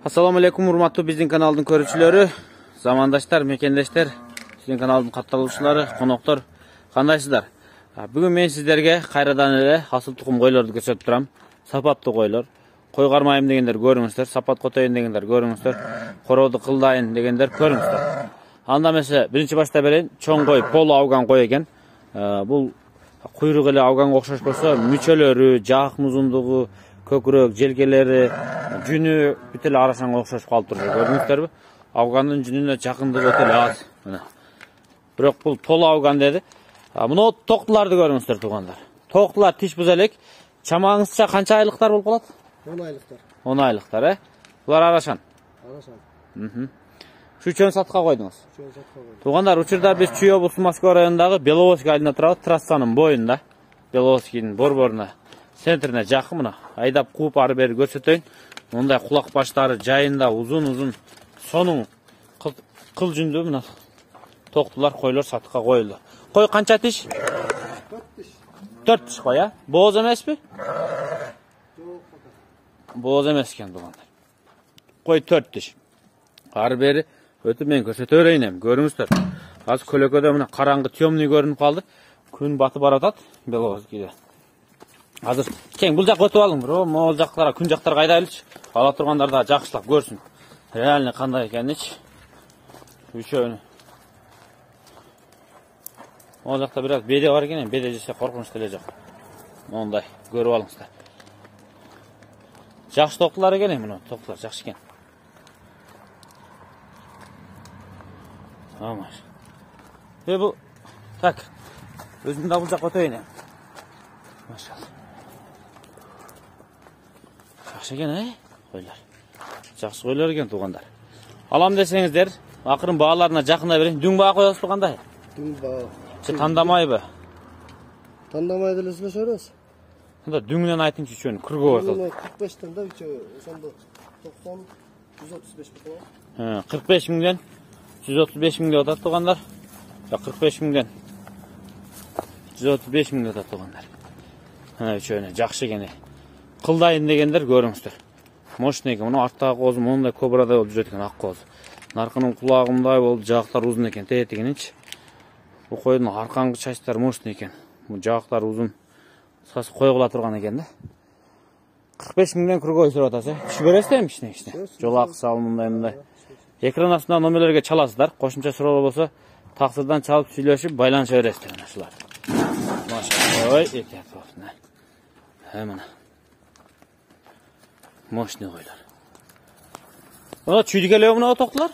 Assalamu alaikum urmatlı bizning kanalдың көрүүчүлөрү, замандаштар, мекендештер, sizning kanalдың катталуучулары, коноктору, кандайсыздар? Бүгүн мен сиздерге кайрадан эле асыл тукум койлорду көрсөтүп турам. Сапаттуу койлор. Кой кармайым дегендер көрүңүздөр, сапат котоюн дегендер көрүңүздөр, корооду кылдайын дегендер көрүңүздөр. Анда эмесе биринчи башта берейин, чоң кой, полу ауган кой экен. Бул куйрук эле ауганга окшош болсо, мүчөлөрү, жаак узундугу, көкүрөк, желкелери, жүнү бүт эле арашаңга окшошуп калып туруп көрдүңүздөрбү? Аугандын жүнүнө жакындыгы өтө эле аз. Мына. Бирок бул полу ауган деди. Мына токтуларды көрүңүздөр туугандар. Токтулар тиш буза элек. Чамаңызча канча айлыктар болуп калат? 10 айлыктар. 10 айлыктар, Булар арашан. Арашан. Үчөөнү сатка койдуңуз. Үчөөнү сатка койдум. Туугандар, учурда биз Чүй облусу Москва районундагы Беловодский айылында турабыз, трассанын боюнда. Беловодскийдин борборуна, центрине жакын мына. Айдап кууп ары бери көрсөтөйүн. Мындай кулак баштары жайында узун-узун сонун кыл жүндүү мына токтулар койлор сатка коюлду. Кой канча тиш? 4 тиш. 4 тиш кой, Бооз эмеспи? Бооз эмес экен туугандар. Кой 4 тиш. Ары бери өтүп мен көрсөтө берейин эми, көрүңүздөр. Азыр көлөкөдө мына караңгы темный көрүнүп калды. Күн батып баратат Беловодскийде. Азыр кең бул жакка өтүп алың, бро. Могул жактара, күн жактарга айдайлычы. Ала тургандар да жакшылап көрсүн. Реально кандай экеничи. Үчөөнү. Могул жакта бирок беде бар экен, беде жесе коркунуч деле жок. Мондай көрүп алыңыздар. Жакшы токтулар экен, мына токтулар жакшы экен. Амаш. Бу так. Өзүм да бул жакка өтөйүн. Машалла. Жакшы экен, койлор. Жакшы койлор экен туугандар. Алам десеңиздер, акырын бааларына жакындай берейин. Дүң баа коебузбу кандай? Дүң баа. Че тандамайбы? Тандамай деле сүйлөшөбүз. Анда дүңүнөн айтыңчы үчөөнү кыргоо болсо. 45 да үчөө, ошондо 90 135 болот. 45 миңден 135 миңге атат туугандар. 45 миңден 135 миңге атат туугандар. Үчөөнү жакшы экен. Кылдайын дегендер көрүңүздөр. Мощный экен. Мына арттагы коозу мондай кобрадай болуп жүрөт экен, ак кооз. Наркынын кулагымдай болуп, жаактар узун экен, тетигиничи. Бу койдун аркаңкы чачтары мощный экен. Бу жаактар узун. Кыскасы кой кыла турган экен да. 45 миңден кыргой сурап атасыз, түшүп бересиздерби кичине? Жол акысы ал мындай. Экран астында номерлерге чаласыздар. Кошумча суроолор болсо, таксырдан чалып сүйлөшүп байланыша бересиздер мына ушулар. Машалла. Ой, экен топтун. Мына. Мощный койлор. Мына чүйдүк эле мына токтулар.